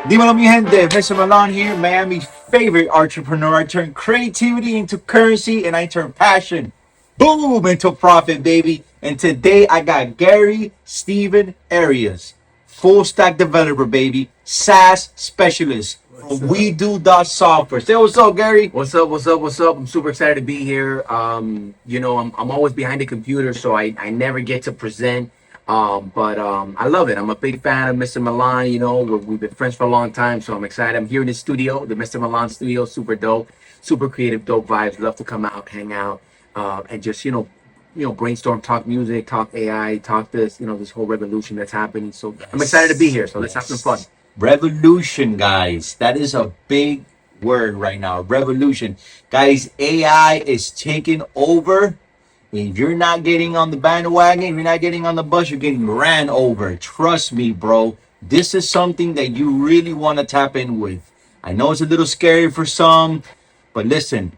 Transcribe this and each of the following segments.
Dímelo, mi gente. Mr. Milan here, Miami's favorite entrepreneur. I turn creativity into currency and I turn passion, boom, into profit, baby. And today I got Gary Steven Arias, full stack developer, baby, SaaS specialist from wedo.software. Say what's up, Gary. What's up? What's up? What's up? I'm super excited to be here. I'm always behind the computer, so I never get to present. But I love it. I'm a big fan of Mr. Milan. We've been friends for a long time, so I'm excited. I'm here in the studio, the Mr. Milan studio, super dope, super creative, dope vibes. Love to come out, hang out, and just brainstorm, talk music, talk AI, talk this whole revolution that's happening. So I'm excited to be here. So let's have some fun. Revolution, guys. That is a big word right now. Revolution. Guys, AI is taking over. If you're not getting on the bandwagon, if you're not getting on the bus, you're getting ran over. Trust me, bro. This is something that you really want to tap in with. I know it's a little scary for some, but listen,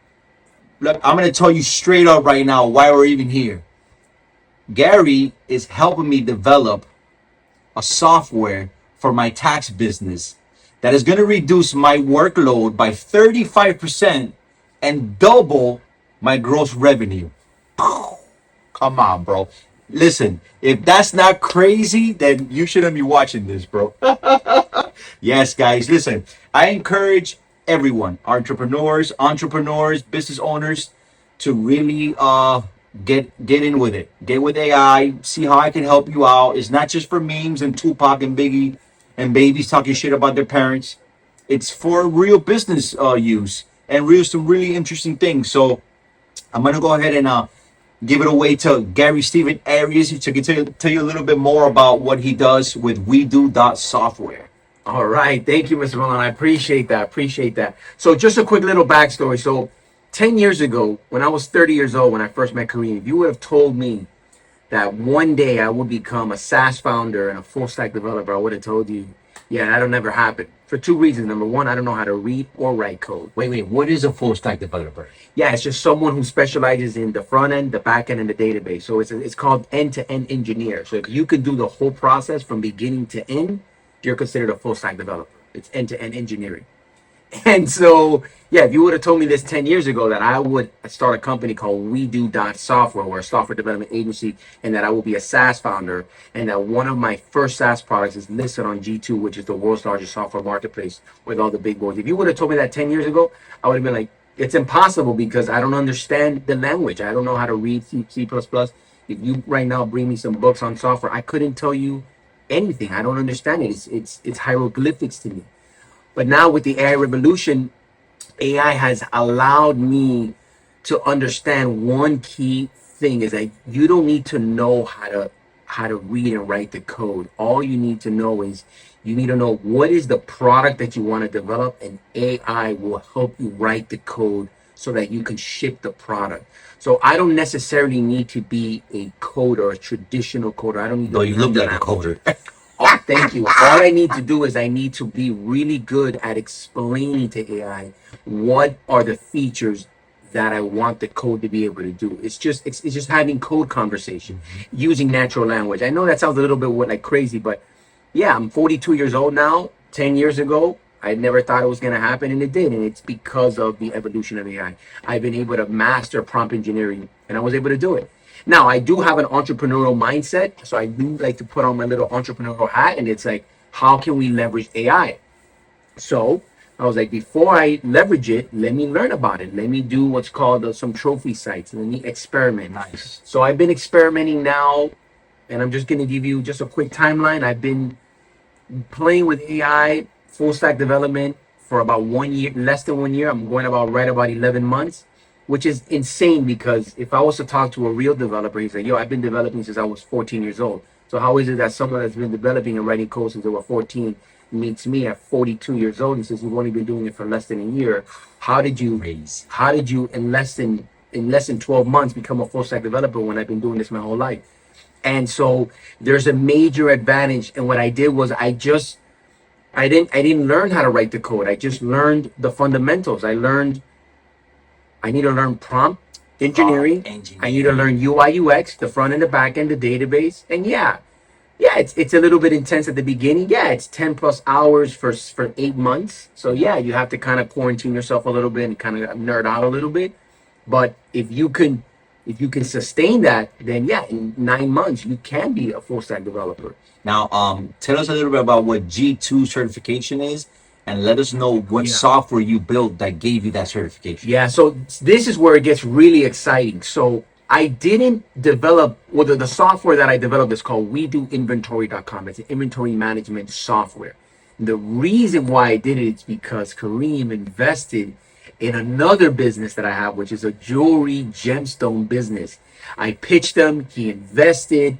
look, I'm going to tell you straight up right now why we're even here. Gary is helping me develop a software for my tax business that is going to reduce my workload by 35% and double my gross revenue. Come on, bro. Listen, if that's not crazy, then you shouldn't be watching this, bro. Yes, guys, listen. I encourage everyone, entrepreneurs, business owners, to really get in with it. Get with AI. See how I can help you out. It's not just for memes and Tupac and Biggie and babies talking shit about their parents. It's for real business use and some really interesting things. So I'm gonna go ahead and give it away to Gary Steven Arias to tell you a little bit more about what he does with wedo.software. All right. Thank you, Mr. Milan. I appreciate that. Appreciate that. So just a quick little backstory. So 10 years ago, when I was 30 years old, when I first met Kareem, if you would have told me that one day I would become a SaaS founder and a full stack developer, I would have told you, yeah, that'll never happen. For two reasons. Number one, I don't know how to read or write code. Wait, what is a full stack developer? Yeah, it's just someone who specializes in the front end, the back end, and the database. So it's called end-to-end engineer. So if you can do the whole process from beginning to end, you're considered a full stack developer. It's end-to-end engineering. And so, yeah, if you would have told me this 10 years ago that I would start a company called wedo.software, or a software development agency, and that I will be a SaaS founder, and that one of my first SaaS products is listed on G2, which is the world's largest software marketplace with all the big boys. If you would have told me that 10 years ago, I would have been like, it's impossible because I don't understand the language. I don't know how to read C++. If you right now bring me some books on software, I couldn't tell you anything. I don't understand it. It's hieroglyphics to me. But now with the AI revolution, AI has allowed me to understand one key thing is that you don't need to know how to read and write the code. All you need to know is you need to know what is the product that you want to develop, and AI will help you write the code so that you can ship the product. So I don't necessarily need to be a coder, a traditional coder. I don't need to. No, you look like a coder. Oh, thank you. All I need to do is I need to be really good at explaining to AI what are the features that I want the code to be able to do. It's just having code conversation using natural language. I know that sounds a little bit like crazy, but yeah, I'm 42 years old now. 10 years ago, I never thought it was going to happen, and it did. And it's because of the evolution of AI. I've been able to master prompt engineering, and I was able to do it. Now, I do have an entrepreneurial mindset, so I do like to put on my little entrepreneurial hat, and it's like, how can we leverage AI? So I was like, before I leverage it, let me learn about it. Let me do what's called some trophy sites. Let me experiment. Nice. So I've been experimenting now, and I'm just going to give you just a quick timeline. I've been playing with AI, full stack development for about 1 year, less than 1 year. I'm going about 11 months, which is insane because if I was to talk to a real developer, he's like, yo, I've been developing since I was 14 years old. So how is it that someone that's been developing and writing code since they were 14 meets me at 42 years old and says you've only been doing it for less than a year? Crazy. How did you in less than 12 months become a full stack developer when I've been doing this my whole life? And so there's a major advantage. And what I did was I didn't learn how to write the code. I just learned the fundamentals. I need to learn prompt engineering. I need to learn UI UX, the front and the back end, the database. And yeah, Yeah, it's a little bit intense at the beginning. Yeah, it's 10 plus hours for 8 months. So yeah, you have to kind of quarantine yourself a little bit and kind of nerd out a little bit. But if you can sustain that, then yeah, in 9 months you can be a full stack developer. Now, tell us a little bit about what G2 certification is, and let us know what Yeah. software you built that gave you that certification. Yeah, so this is where it gets really exciting. So I didn't develop, well, the software that I developed is called wedo.inventory.com. It's an inventory management software. The reason why I did it is because Kareem invested in another business that I have, which is a jewelry gemstone business. I pitched him, he invested,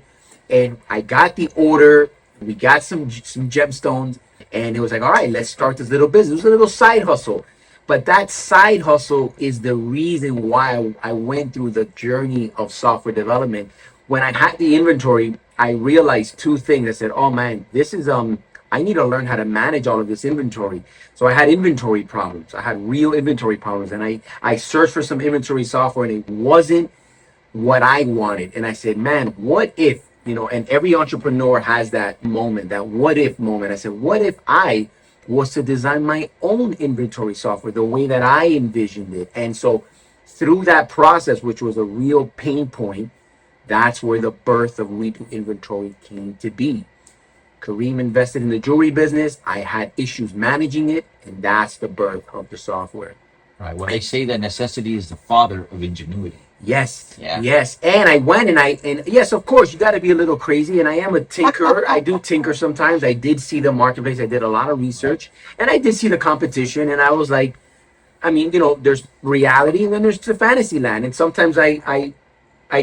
and I got the order. We got some gemstones, and it was like, all right, let's start this little business. It was a little side hustle. But that side hustle is the reason why I went through the journey of software development. When I had the inventory, I realized two things. I said, "Oh man, this is I need to learn how to manage all of this inventory." So I had inventory problems. I had real inventory problems, and I searched for some inventory software, and it wasn't what I wanted. And I said, "Man, what if?" And every entrepreneur has that moment, that what if moment. I said, "What if I was to design my own inventory software the way that I envisioned it?" And so through that process, which was a real pain point, that's where the birth of We Do Inventory came to be. Kareem invested in the jewelry business. I had issues managing it, and that's the birth of the software. Right. When they say that necessity is the father of ingenuity. Yes, Yeah. yes. And I went and yes, of course, you got to be a little crazy. And I am a tinker. I do tinker sometimes. I did see the marketplace. I did a lot of research, and I did see the competition. And I was like, I mean, there's reality, and then there's the fantasy land. And sometimes I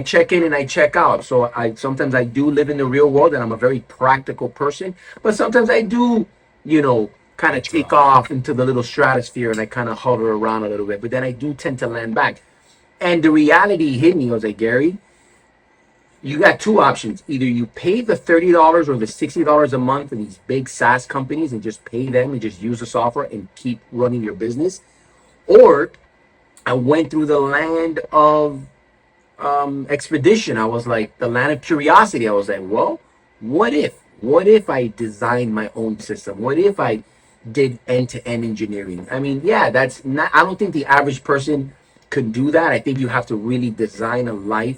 check in and I check out. So I sometimes I do live in the real world, and I'm a very practical person. But sometimes I do, kind of take off into the little stratosphere, and I kind of hover around a little bit. But then I do tend to land back. And the reality hit me. I was like, Gary, you got two options. Either you pay the $30 or the $60 a month for these big SaaS companies and just pay them and just use the software and keep running your business. Or I went through the land of expedition. I was like, the land of curiosity. I was like, well, what if? What if I designed my own system? What if I did end-to-end engineering? I mean, yeah, that's not, I don't think the average person could do that. I think you have to really design a life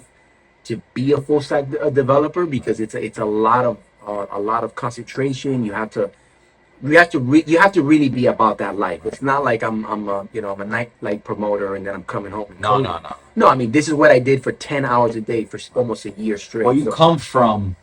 to be a full stack developer, because it's a lot of concentration. You have to really be about that life. It's not like I'm a nightlight promoter and then I'm coming home. No, no, no. No, I mean, this is what I did for 10 hours a day for almost a year straight. Well, you So come from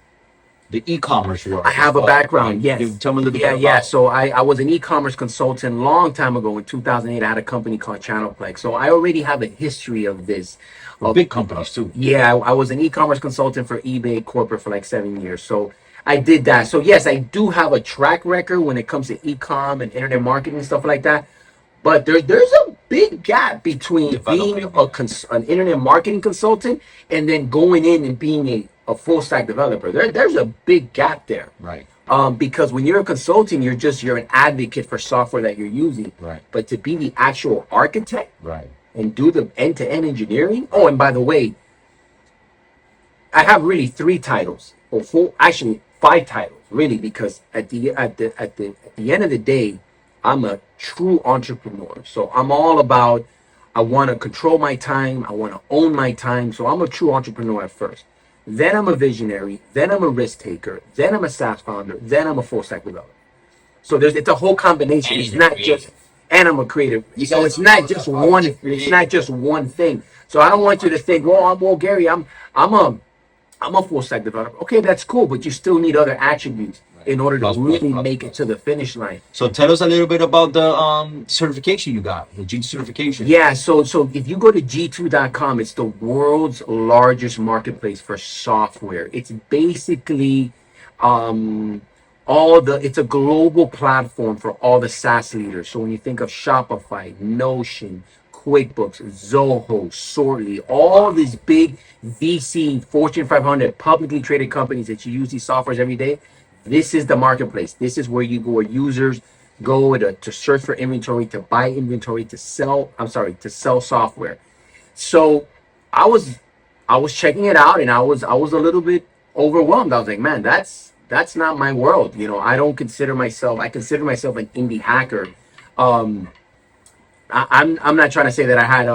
the e-commerce world. I have a background, yes. Tell me a little Yeah, bit yeah. about. So I was an e-commerce consultant long time ago. In 2008, I had a company called Channelplex. So I already have a history of this. For big companies too. Yeah, I was an e-commerce consultant for eBay corporate for like 7 years. So I did that. So yes, I do have a track record when it comes to e-com and internet marketing and stuff like that. But there's a big gap between being an internet marketing consultant and then going in and being a full stack developer. There's a big gap there. Right. Because when you're a consultant, you're an advocate for software that you're using. Right. But to be the actual architect, Right. and do the end-to-end engineering. Oh, and by the way, I have really three titles, or four, actually five titles, really, because at the end of the day, I'm a true entrepreneur. So I'm all about, I want to control my time, I want to own my time. So I'm a true entrepreneur at first. Then I'm a visionary, then I'm a risk taker, then I'm a SaaS founder, then I'm a full stack developer. So it's a whole combination. It's not just, and I'm a creative. So it's not just one. It's not just one thing. So I don't want you to think, well, Gary, I'm a full stack developer. Okay, that's cool, but you still need other attributes in order to really make it to the finish line. So tell us a little bit about the certification you got, the G certification. Yeah, so if you go to g2.com, it's the world's largest marketplace for software. It's basically it's a global platform for all the SaaS leaders. So when you think of Shopify, Notion, QuickBooks, Zoho, Sortly, all these big VC Fortune 500 publicly traded companies that you use these softwares every day, this is the marketplace. This is where where users go to search for inventory, to buy inventory, to sell software. So I was checking it out, and I was a little bit overwhelmed. I was like, man, that's that's not my world. You know, I don't consider myself. I consider myself an indie hacker. Um, I'm not trying to say that I had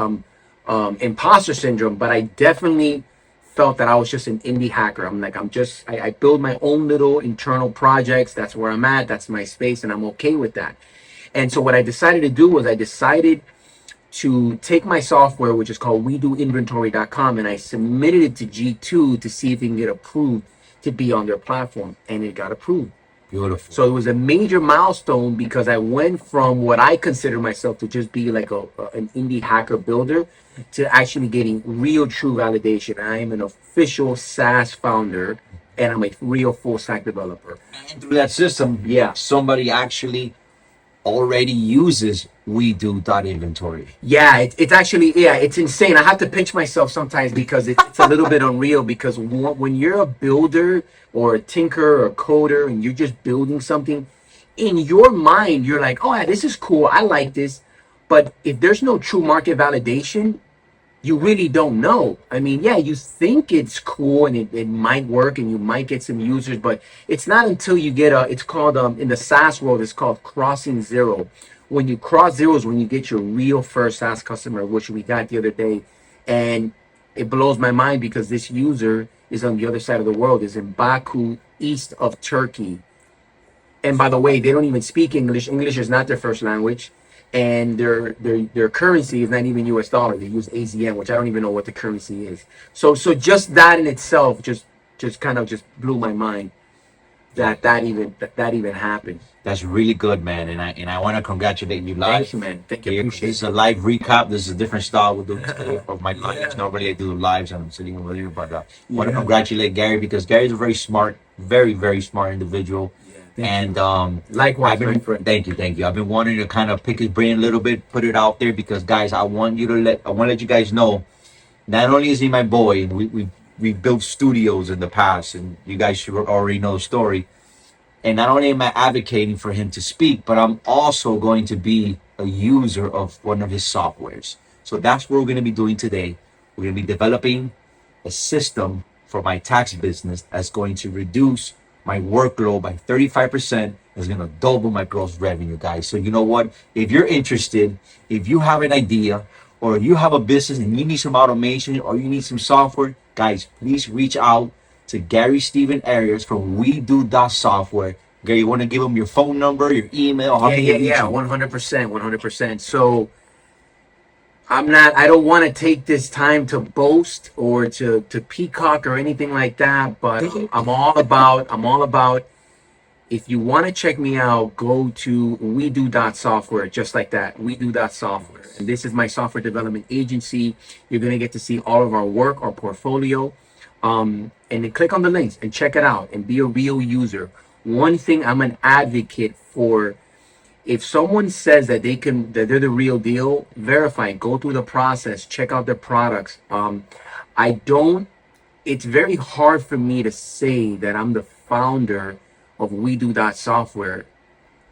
imposter syndrome, but I definitely felt that I was just an indie hacker. I'm like, I build my own little internal projects. That's where I'm at. That's my space, and I'm okay with that. And so what I decided to do was I decided to take my software, which is called wedoinventory.com, and I submitted it to G2 to see if it can get approved to be on their platform, and it got approved. Beautiful. So it was a major milestone because I went from what I consider myself to just be like an indie hacker builder to actually getting real true validation. I am an official SaaS founder, and I'm a real full stack developer. And through that system, Yeah. somebody actually already uses wedo.inventory. Yeah, it's actually, yeah, it's insane. I have to pinch myself sometimes because it's a little bit unreal, because when you're a builder or a tinker or a coder and you're just building something, in your mind, you're like, oh, yeah, this is cool. I like this. But if there's no true market validation, you really don't know. I mean, yeah, you think it's cool and it might work and you might get some users, but it's not until you get it's called, in the SaaS world, it's called crossing zero. When you cross zeros, when you get your real first SaaS customer, which we got the other day. And it blows my mind because this user is on the other side of the world, is in Baku, east of Turkey. And by the way, they don't even speak English. English is not their first language, and their currency is not even US dollar. They use AZN, which I don't even know what the currency is. So just that in itself just kind of just blew my mind that even happened. That's really good, man. And I want to congratulate you live. Thank you, man. Thank you. Here, Appreciate this is a it. live recap. This is a different style we'll do today of my lives. Normally I do lives and I'm sitting over here, but I want to congratulate Gary because Gary's a very smart, very, very smart individual. And Likewise, my friend. thank you. I've been wanting to kind of pick his brain a little bit, put it out there because guys, I want to let you guys know, not only is he my boy, and we built studios in the past, and you guys should already know the story. And not only am I advocating for him to speak, but I'm also going to be a user of one of his softwares. So that's what we're going to be doing today. We're going to be developing a system for my tax business that's going to reduce my workload by 35%. Is going to double my gross revenue, guys. So you know what? If you're interested, if you have an idea, or you have a business and you need some automation or you need some software, guys, please reach out to Gary Stephen Arias from wedo.software. Gary, you want to give them your phone number, your email? How can they reach you? 100%. So I don't want to take this time to boast or to peacock or anything like that, but I'm all about, if you want to check me out, go to wedo.software, just like that, wedo.software. And this is my software development agency. You're going to get to see all of our work, our portfolio. And then click on the links and check it out and be a real user. One thing I'm an advocate for, if someone says that they're the real deal, verify, go through the process, check out their products. It's very hard for me to say that I'm the founder of wedo.software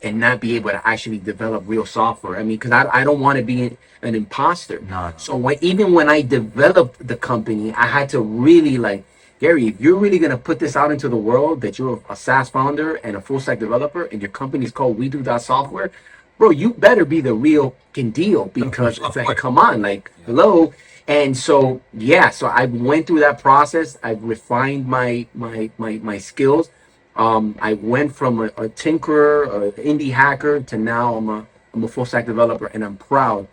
and not be able to actually develop real software. I mean, because I don't want to be an imposter. No. So even when I developed the company, I had to really like, Gary, if you're really going to put this out into the world, that you're a SaaS founder and a full stack developer and your company is called wedo.software, bro, you better be the real deal, because it's like, come on, like, hello. And so, so I went through that process. I refined my skills. I went from a tinkerer, an indie hacker, to now I'm a full stack developer, and I'm proud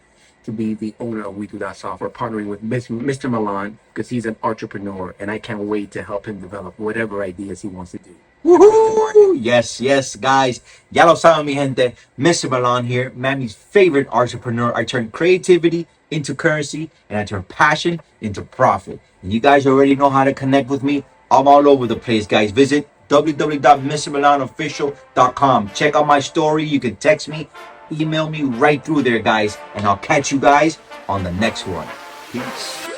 to be the owner of wedo.software, partnering with Mr. Milan, because he's an entrepreneur, and I can't wait to help him develop whatever ideas he wants to do. Woohoo! Yes, guys. Ya lo saben, mi gente. Mr. Milan here, Mammy's favorite entrepreneur. I turn creativity into currency, and I turn passion into profit. And you guys already know how to connect with me. I'm all over the place, guys. Visit www.mrmilanofficial.com. Check out my story. You can text me, email me right through there, guys. And I'll catch you guys on the next one. Peace.